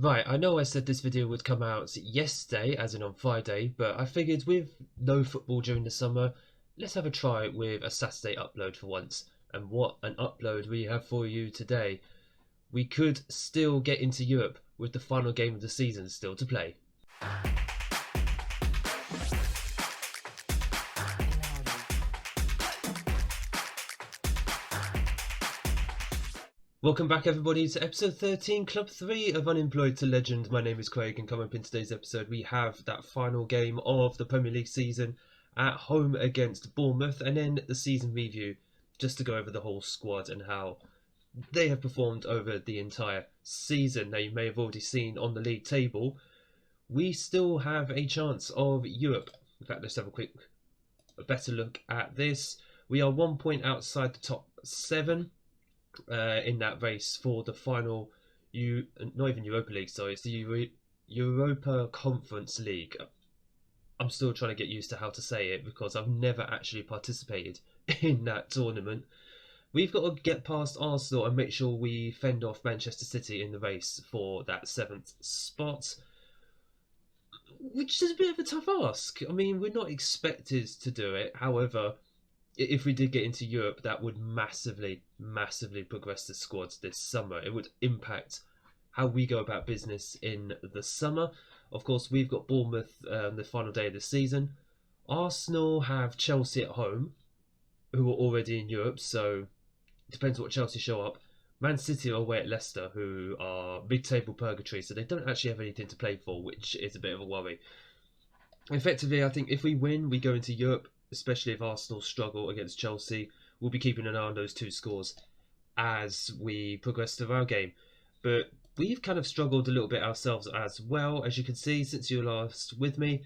Right, I know I said this video would come out yesterday, as in on Friday, but I figured with no football during the summer, let's have a try with a Saturday upload for once. And what an upload we have for you today. We could still get into Europe with the final game of the season still to play. Welcome back, everybody, to episode 13, Club 3 of Unemployed to Legend. My name is Craig, and coming up in today's episode, we have that final game of the Premier League season at home against Bournemouth, and then the season review just to go over the whole squad and how they have performed over the entire season. Now, you may have already seen on the league table, we still have a chance of Europe. In fact, let's have a better look at this. We are 1 point outside the top 7. In that race for the final, not even Europa League, sorry, it's the Europa Conference League. I'm still trying to get used to how to say it because I've never actually participated in that tournament. We've got to get past Arsenal and make sure we fend off Manchester City in the race for that 7th spot, which is a bit of a tough ask. I mean, we're not expected to do it. However, if we did get into Europe, that would massively progress the squads this summer. It would impact how we go about business in the summer. Of course, we've got Bournemouth the final day of the season. Arsenal have Chelsea at home, who are already in Europe, so it depends what Chelsea show up. Man City are away at Leicester, who are mid-table purgatory, so they don't actually have anything to play for, which is a bit of a worry. Effectively, I think if we win, we go into Europe, especially if Arsenal struggle against Chelsea. We'll be keeping an eye on those two scores as we progress through our game. But we've kind of struggled a little bit ourselves as well, as you can see, since you were last with me.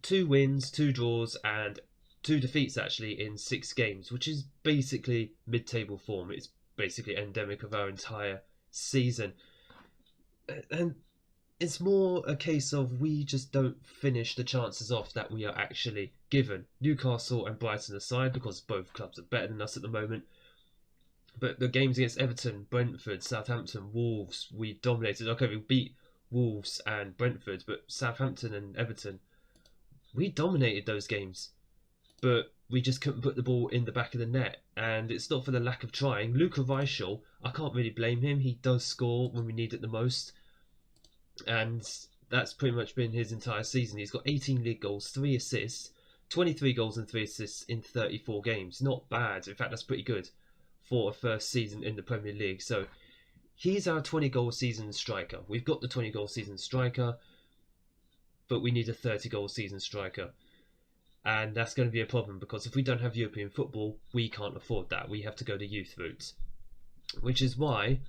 2 wins, 2 draws, and 2 defeats actually in 6 games, which is basically mid-table form. It's basically endemic of our entire season. And it's more a case of we just don't finish the chances off that we are actually given. Newcastle and Brighton aside, because both clubs are better than us at the moment. But the games against Everton, Brentford, Southampton, Wolves, we dominated. Okay, we beat Wolves and Brentford, but Southampton and Everton, we dominated those games. But we just couldn't put the ball in the back of the net. And it's not for the lack of trying. Luka Reichel, I can't really blame him. He does score when we need it the most. And that's pretty much been his entire season. He's got 18 league goals, 3 assists, 23 goals and 3 assists in 34 games. Not bad. In fact, that's pretty good for a first season in the Premier League. So he's our 20-goal season striker. We've got the 20-goal season striker, but we need a 30-goal season striker. And that's going to be a problem because if we don't have European football, we can't afford that. We have to go the youth route. Which is why,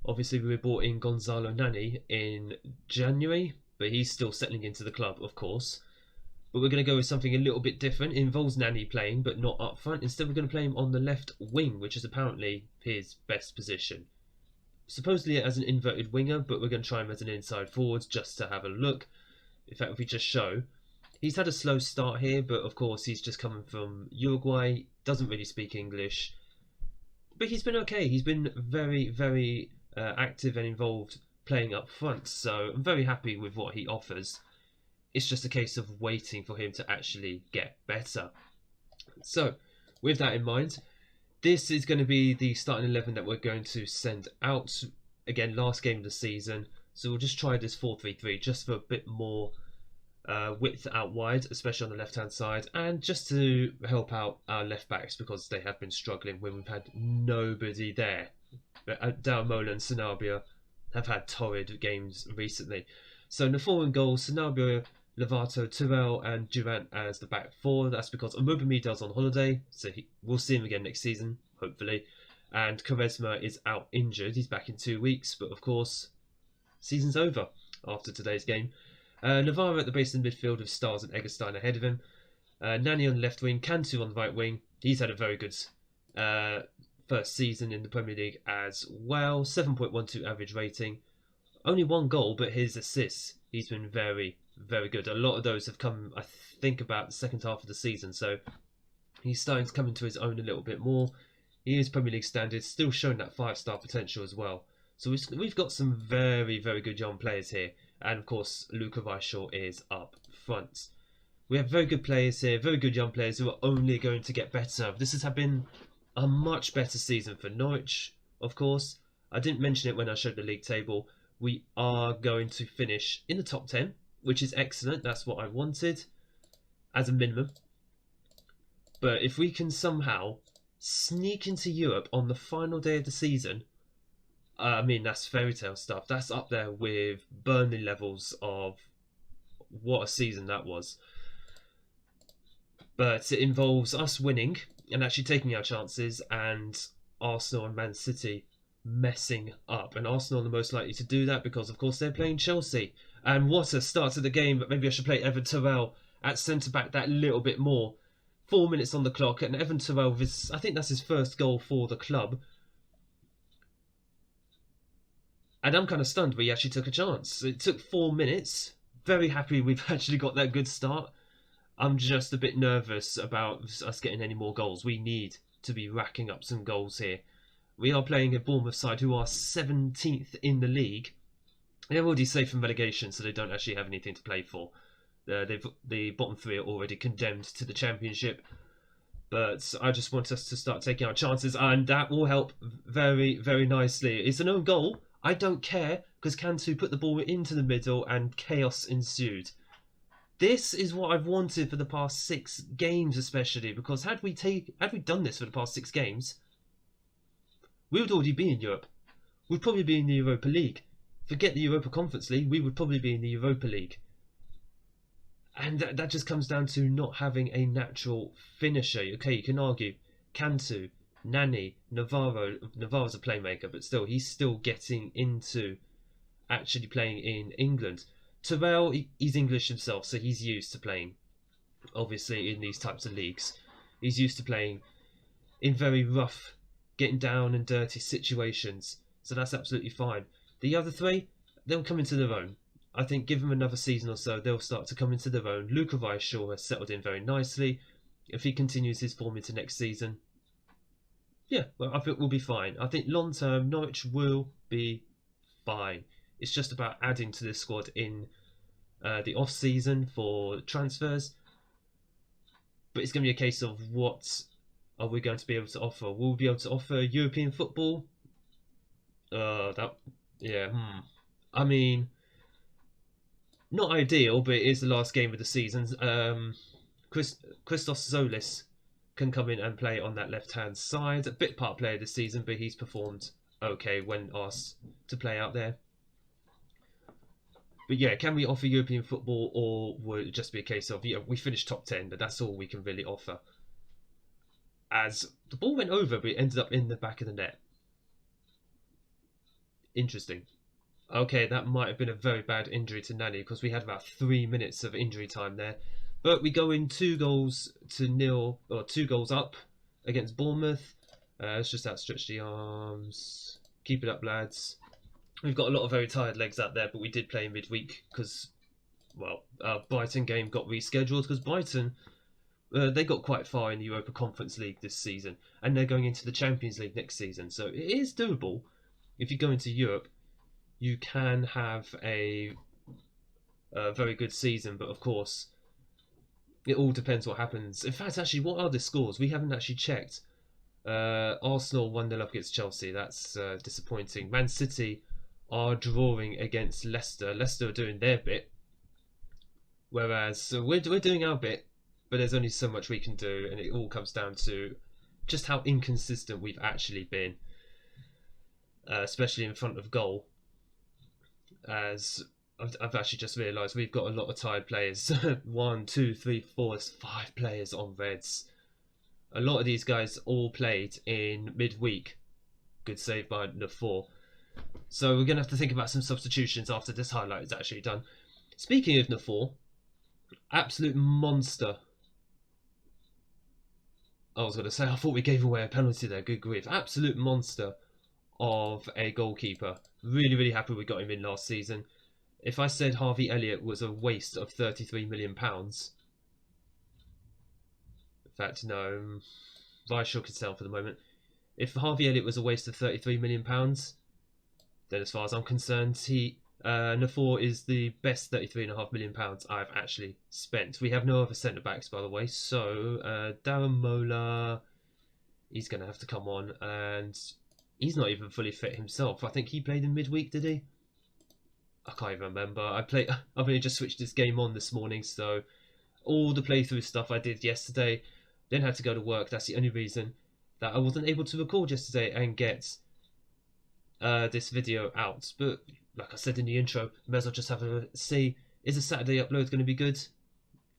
obviously, we brought in Gonzalo Nani in January, but he's still settling into the club, of course. But we're going to go with something a little bit different. It involves Nani playing, but not up front. Instead, we're going to play him on the left wing, which is apparently his best position. Supposedly as an inverted winger, but we're going to try him as an inside forward just to have a look. In fact, if we just show, he's had a slow start here, but of course he's just coming from Uruguay, doesn't really speak English. But he's been okay. He's been very active and involved playing up front, so I'm very happy with what he offers. It's just a case of waiting for him to actually get better. So, with that in mind, this is going to be the starting 11 that we're going to send out. Again, last game of the season, so we'll just try this 4-3-3 just for a bit more width out wide, especially on the left-hand side, and just to help out our left-backs because they have been struggling when we've had nobody there. Dalmola and Sanabria have had torrid games recently. So in the foreign goals, Sanabria, Lovato, Terrell and Durant as the back 4. That's because Omobamida's on holiday, so we'll see him again next season, hopefully. And Quaresma is out injured. He's back in 2 weeks, but of course, season's over after today's game. Navarro at the base of the midfield with Stars and Eggestein ahead of him. Nani on the left wing, Cantu on the right wing. He's had a very good first season in the Premier League as well. 7.12 average rating. Only 1 goal, but his assists, he's been very good. A lot of those have come, I think, about the second half of the season. So he's starting to come into his own a little bit more. He is Premier League standards, still showing that 5-star potential as well. So we've got some very, very good young players here. And of course, Luca Weisshaw is up front. We have very good players here, very good young players who are only going to get better. This has been a much better season for Norwich, of course. I didn't mention it when I showed the league table. We are going to finish in the top 10, which is excellent. That's what I wanted as a minimum. But if we can somehow sneak into Europe on the final day of the season, I mean, that's fairy tale stuff. That's up there with Burnley levels of what a season that was. But it involves us winning and actually taking our chances, and Arsenal and Man City messing up. And Arsenal are the most likely to do that because, of course, they're playing Chelsea. And what a start to the game. But maybe I should play Evan Terrell at centre-back that little bit more. 4 minutes on the clock, and Evan Terrell, I think that's his first goal for the club. And I'm kind of stunned we actually took a chance. It took 4 minutes. Very happy we've actually got that good start. I'm just a bit nervous about us getting any more goals. We need to be racking up some goals here. We are playing a Bournemouth side who are 17th in the league. They're already safe from relegation, so they don't actually have anything to play for. The bottom three are already condemned to the Championship. But I just want us to start taking our chances, and that will help very, very nicely. It's an own goal. I don't care, because Cantu put the ball into the middle and chaos ensued. This is what I've wanted for the past 6 games, especially because had we done this for the past 6 games, we would already be in Europe. We'd probably be in the Europa League. Forget the Europa Conference League, we would probably be in the Europa League. And that just comes down to not having a natural finisher. Okay, you can argue Cantu, Nani, Navarro. Navarro's a playmaker, but still, he's still getting into actually playing in England. Terrell, he's English himself, so he's used to playing, obviously, in these types of leagues. He's used to playing in very rough, getting down and dirty situations, so that's absolutely fine. The other 3, they'll come into their own. I think give them another season or so, they'll start to come into their own. Luca Weisshaw has settled in very nicely. If he continues his form into next season, yeah, well, I think we'll be fine. I think long term, Norwich will be fine. It's just about adding to this squad in the off season for transfers. But it's going to be a case of what are we going to be able to offer? Will we be able to offer European football? I mean, not ideal, but it is the last game of the season. Christos Zolis can come in and play on that left-hand side. A bit part player this season, but he's performed okay when asked to play out there. But yeah, can we offer European football, or will it just be a case of, we finished top 10, but that's all we can really offer? As the ball went over, but it ended up in the back of the net. Interesting. Okay, that might have been a very bad injury to Nani, because we had about 3 minutes of injury time there. But we go in 2-0, or 2 goals up against Bournemouth. Let's just outstretch the arms. Keep it up, lads. We've got a lot of very tired legs out there, but we did play midweek because, well, our Brighton game got rescheduled because Brighton, they got quite far in the Europa Conference League this season, and they're going into the Champions League next season. So it is doable. If you go into Europe, you can have a very good season, but of course, it all depends what happens. In fact, actually, what are the scores? We haven't actually checked. Arsenal 1-0 up against Chelsea. That's disappointing. Man City are drawing against Leicester. Leicester are doing their bit, whereas we're doing our bit, but there's only so much we can do, and it all comes down to just how inconsistent we've actually been, especially in front of goal. As I've actually just realised, we've got a lot of tired players. 1, 2, 3, 4, there's 5 players on reds. A lot of these guys all played in midweek. Good save by the 4. So we're going to have to think about some substitutions after this highlight is actually done. Speaking of Nafor, absolute monster. I was going to say, I thought we gave away a penalty there. Good grief. Absolute monster of a goalkeeper. Really, really happy we got him in last season. If I said Harvey Elliott was a waste of £33 million... In fact, no. Weisshaw could sell for the moment. If Harvey Elliott was a waste of £33 million... then as far as I'm concerned, Nafor is the best £33.5 million I've actually spent. We have no other centre backs, by the way, so Darren Mola, he's going to have to come on, and he's not even fully fit himself. I think he played in midweek, did he? I can't even remember. I've only just switched this game on this morning, so all the playthrough stuff I did yesterday, then had to go to work. That's the only reason that I wasn't able to record yesterday and get this video out. But like I said in the intro, may as well just have a see. Is the Saturday upload going to be good?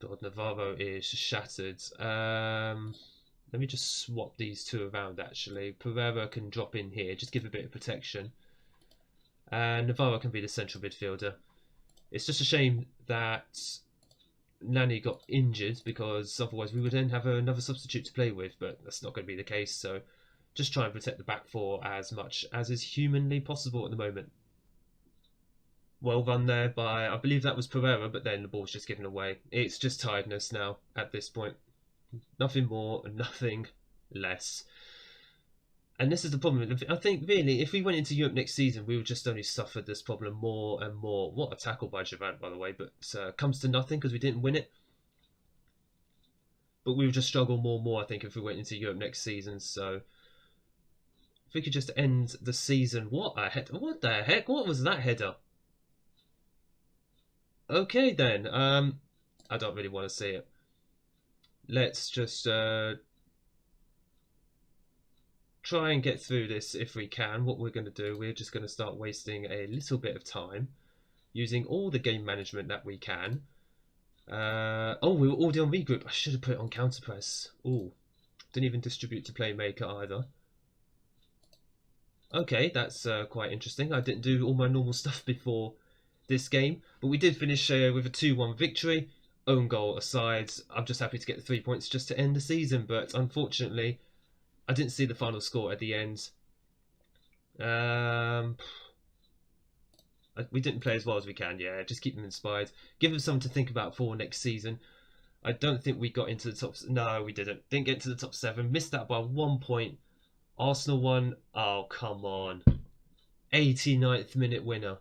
God, Navarro is shattered. Let me just swap these two around actually. Pereira can drop in here, just give a bit of protection. And Navarro can be the central midfielder. It's just a shame that Nani got injured, because otherwise we would then have another substitute to play with, but that's not going to be the case, so just try and protect the back four as much as is humanly possible at the moment. Well run there by, I believe that was Pereira, but then the ball's just given away. It's just tiredness now at this point. Nothing more and nothing less. And this is the problem. I think, really, if we went into Europe next season, we would just only suffer this problem more and more. What a tackle by Javant, by the way, but comes to nothing because we didn't win it. But we would just struggle more and more, I think, if we went into Europe next season. So if we could just end the season. What the heck? What was that header? Okay, then. I don't really want to see it. Let's just try and get through this if we can. What we're going to do, we're just going to start wasting a little bit of time using all the game management that we can. Oh, we were already on regroup. I should have put it on counter press. Oh, didn't even distribute to playmaker either. Okay, that's quite interesting. I didn't do all my normal stuff before this game, but we did finish with a 2-1 victory. Own goal aside, I'm just happy to get the 3 points just to end the season, but unfortunately I didn't see the final score at the end. We didn't play as well as we can. Yeah, just keep them inspired. Give them something to think about for next season. I don't think we got into the top... No, we didn't. Didn't get into the top 7. Missed that by 1 point. Arsenal won. Oh, come on. 89th minute winner.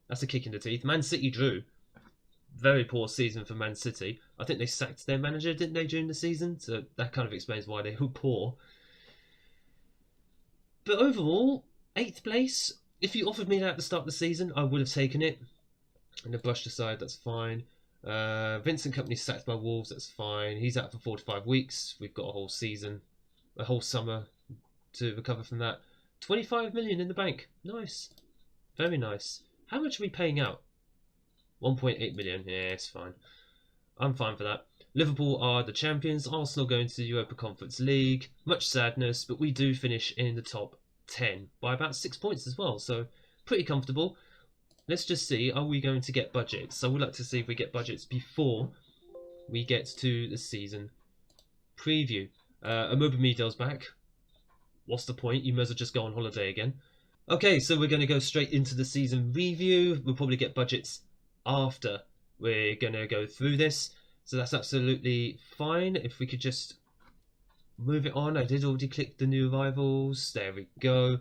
That's a kick in the teeth. Man City drew. Very poor season for Man City. I think they sacked their manager, didn't they, during the season? So that kind of explains why they were poor. But overall, 8th place. If you offered me that at the start of the season, I would have taken it. And the brushed aside, that's fine. Vincent Kompany sacked by Wolves, that's fine. He's out for 4 to 5 weeks. We've got a whole season, a whole summer to recover from that. 25 million in the bank. Nice. Very nice. How much are we paying out? 1.8 million. Yeah, it's fine. I'm fine for that. Liverpool are the champions. Arsenal going to the Europa Conference League. Much sadness, but we do finish in the top 10 by about 6 points as well. So pretty comfortable. Let's just see, are we going to get budgets? I would like to see if we get budgets before we get to the season preview. Amobimedel's back. What's the point? You may as well just go on holiday again. Okay, so we're going to go straight into the season review. We'll probably get budgets after we're going to go through this. So that's absolutely fine. If we could just move it on. I did already click the new arrivals. There we go.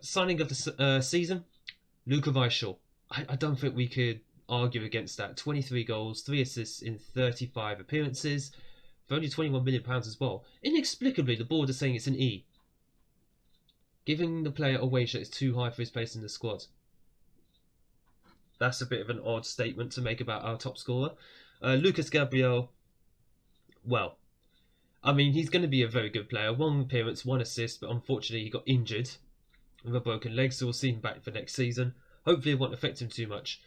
Signing of the season. Luka Reichel. I don't think we could argue against that. 23 goals, 3 assists in 35 appearances. For only £21 million as well. Inexplicably, the board is saying it's an E. Giving the player a wage that is too high for his place in the squad. That's a bit of an odd statement to make about our top scorer. Lucas Gabriel, well, I mean, he's going to be a very good player. 1 appearance, 1 assist, but unfortunately he got injured with a broken leg, so we'll see him back for next season. Hopefully it won't affect him too much.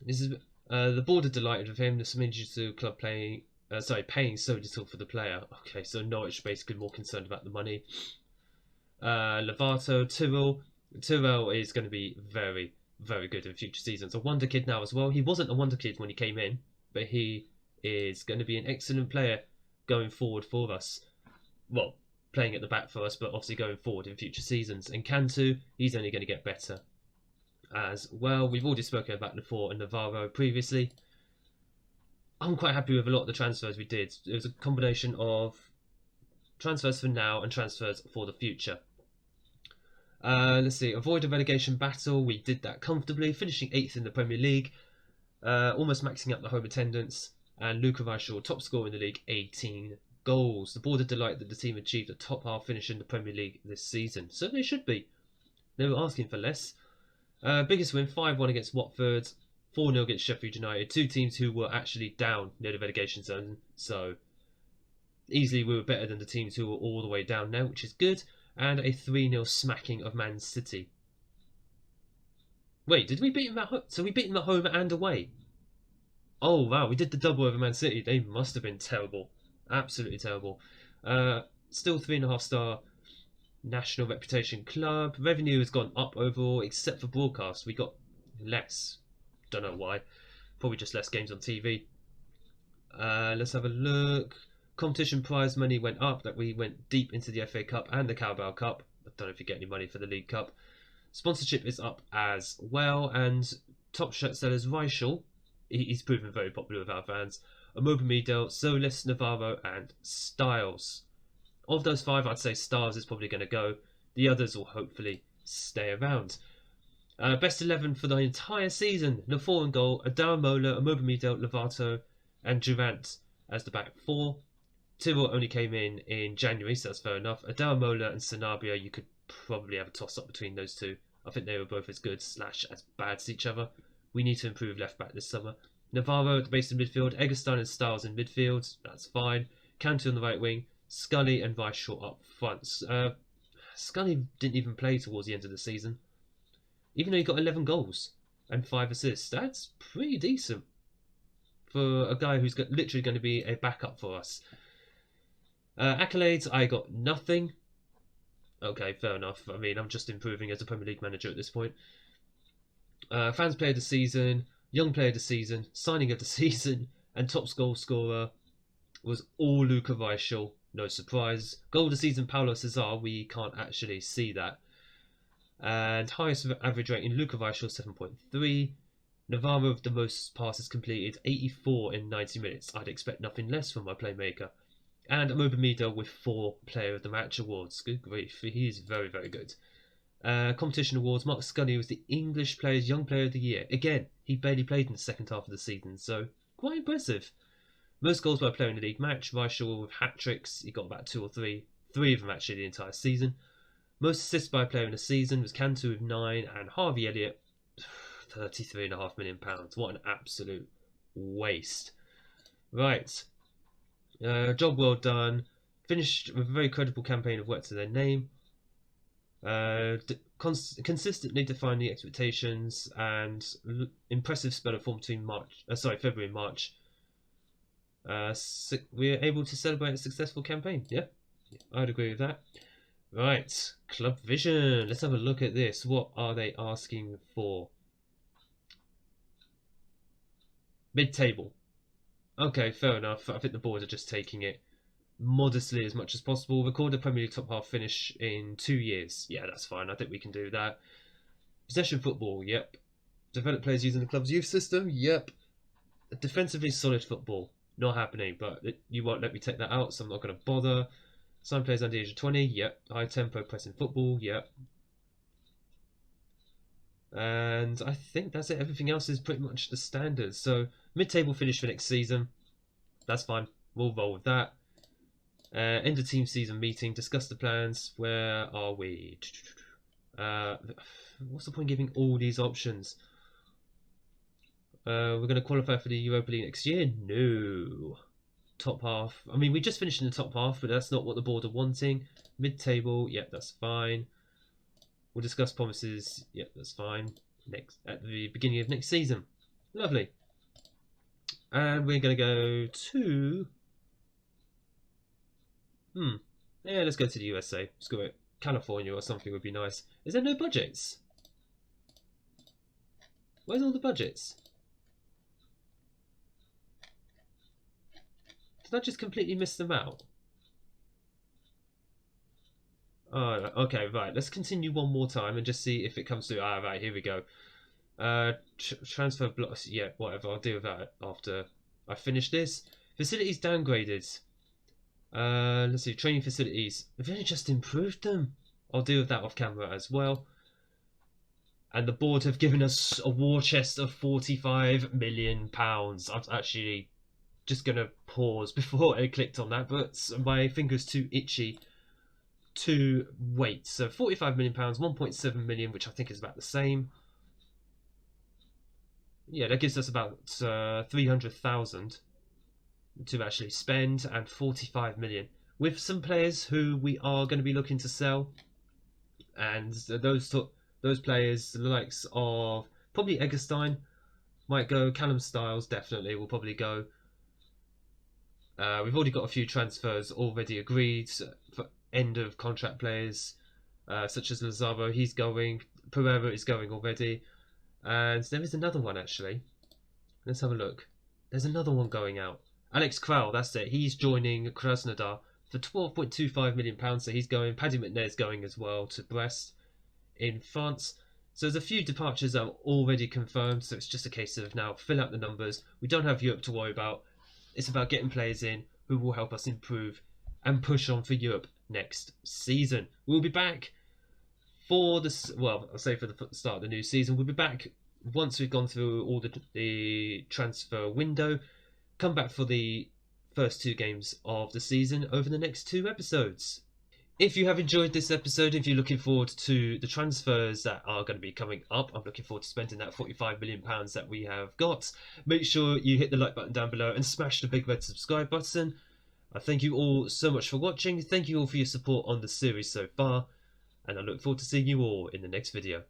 This is the board are delighted with him. There's some injuries to the club paying so little for the player. Okay, so Norwich basically more concerned about the money. Lovato, Tyrrell is going to be very, very good in future seasons. A wonder kid now as well. He wasn't a wonder kid when he came in, but he is going to be an excellent player going forward for us. Well, playing at the back for us, but obviously going forward in future seasons. And Cantu, he's only going to get better as well. We've already spoken about Nafor and Navarro previously. I'm quite happy with a lot of the transfers we did. It was a combination of transfers for now and transfers for the future. Let's see. Avoid a relegation battle. We did that comfortably, finishing 8th in the Premier League, almost maxing out the home attendance. And Luka Reichel, top scorer in the league, 18 goals. The board are delighted that the team achieved a top half finish in the Premier League this season. So they should be. They were asking for less. Biggest win, 5-1 against Watford, 4-0 against Sheffield United. Two teams who were actually down near the relegation zone. So easily we were better than the teams who were all the way down now, which is good. And a 3-0 smacking of Man City. Wait, did we beat them at home? So we beat them at home and away. Oh wow, we did the double over Man City. They must have been terrible. Absolutely terrible. Still 3.5-star national reputation club. Revenue has gone up overall, except for broadcast. We got less. Don't know why. Probably just less games on TV. Let's have a look. Competition prize money went up. That we went deep into the FA Cup and the Carabao Cup. I don't know if you get any money for the League Cup. Sponsorship is up as well, and top shirt sellers Reichel, he's proven very popular with our fans. Amobi-Midel, Solis, Navarro, and Styles. Of those 5, I'd say Styles is probably going to go. The others will hopefully stay around. Best 11 for the entire season. Lafort in goal, Adaramola, Amobi-Midel, Lovato, and Durant as the back 4. Tyrrell only came in January, so that's fair enough. Adaramola and Sanabria, you could probably have a toss-up between those two. I think they were both as good / as bad as each other. We need to improve left-back this summer. Navarro at the base of midfield, Eggestein and Styles in midfield, that's fine. Cantu on the right wing, Scully and Reichel up front. Scully didn't even play towards the end of the season. Even though he got 11 goals and 5 assists, that's pretty decent for a guy who's literally going to be a backup for us. Accolades, I got nothing. Okay, fair enough. I mean, I'm just improving as a Premier League manager at this point. Fans player of the season, young player of the season, signing of the season, and top goal scorer was all Luka Reichel. No surprise. Goal of the season, Paulo Cesar. We can't actually see that. And highest average rating, Luka Reichel, 7.3. Navarro with the most passes completed, 84 in 90 minutes. I'd expect nothing less from my playmaker. And Amobi-Midel with 4 Player of the Match awards. Good grief, he is very, very good. Competition awards, Mark Scully was the English Players Young Player of the Year. Again, he barely played in the second half of the season, so quite impressive. Most goals by a player in the league match, Reichel with hat-tricks, he got about 2 or 3. 3 of them actually the entire season. Most assists by a player in the season was Cantu with 9, and Harvey Elliott, £33.5 million. What an absolute waste. Right. Job well done. Finished with a very credible campaign of work to their name. Consistently define the expectations and impressive spell of form between February and March. We're able to celebrate a successful campaign. Yeah, I'd agree with that. Right, Club Vision. Let's have a look at this. What are they asking for? Mid-table. Okay, fair enough. I think the board are just taking it modestly as much as possible. Record a Premier League top half finish in 2 years. Yeah, that's fine. I think we can do that. Possession football. Yep. Develop players using the club's youth system. Yep. Defensively solid football. Not happening, but you won't let me take that out, so I'm not going to bother. Sign players under the age of 20. Yep. High tempo pressing football. Yep. And I think that's it. Everything else is pretty much the standard. So mid-table finish for next season. That's fine. We'll roll with that. End of team season meeting. Discuss the plans. Where are we? What's the point giving all these options? We're going to qualify for the Europa League next year? No. Top half. I mean, we just finished in the top half, but that's not what the board are wanting. Mid-table. Yep, that's fine. We'll discuss promises. Yep, that's fine. At the beginning of next season. Lovely. And we're going to go to... Yeah, let's go to the USA. Let's go to California or something would be nice. Is there no budgets? Where's all the budgets? Did I just completely miss them out? Oh, okay, right. Let's continue one more time and just see if it comes through. Ah, right, here we go. Transfer blocks. Yeah, whatever. I'll deal with that after I finish this. Facilities downgraded. Let's see. Training facilities. We've only just improved them. I'll deal with that off camera as well. And the board have given us a war chest of £45 million. I'm actually just gonna pause before I clicked on that, but my finger's too itchy to wait. So £45 million, 1.7 million, which I think is about the same. Yeah, that gives us about 300,000 to actually spend, and 45 million with some players who we are going to be looking to sell. And those players, the likes of probably Eggestein might go. Callum Styles definitely will probably go. We've already got a few transfers already agreed for end of contract players, such as Lazaro. He's going. Pereira is going already, and there is another one actually. Let's have a look. There's another one going out. Alex Kral, that's it. He's joining Krasnodar for £12.25 million. So he's going. Paddy McNair's going as well to Brest in France. So there's a few departures that are already confirmed. So it's just a case of now fill out the numbers. We don't have Europe to worry about. It's about getting players in who will help us improve and push on for Europe next season. We'll be back for the, well, I'll say for the start of the new season. We'll be back once we've gone through all the transfer window. Come back for the first 2 games of the season over the next 2 episodes. If you have enjoyed this episode, if you're looking forward to the transfers that are going to be coming up, I'm looking forward to spending that £45 million that we have got. Make sure you hit the like button down below and smash the big red subscribe button. I thank you all so much for watching. Thank you all for your support on the series so far. And I look forward to seeing you all in the next video.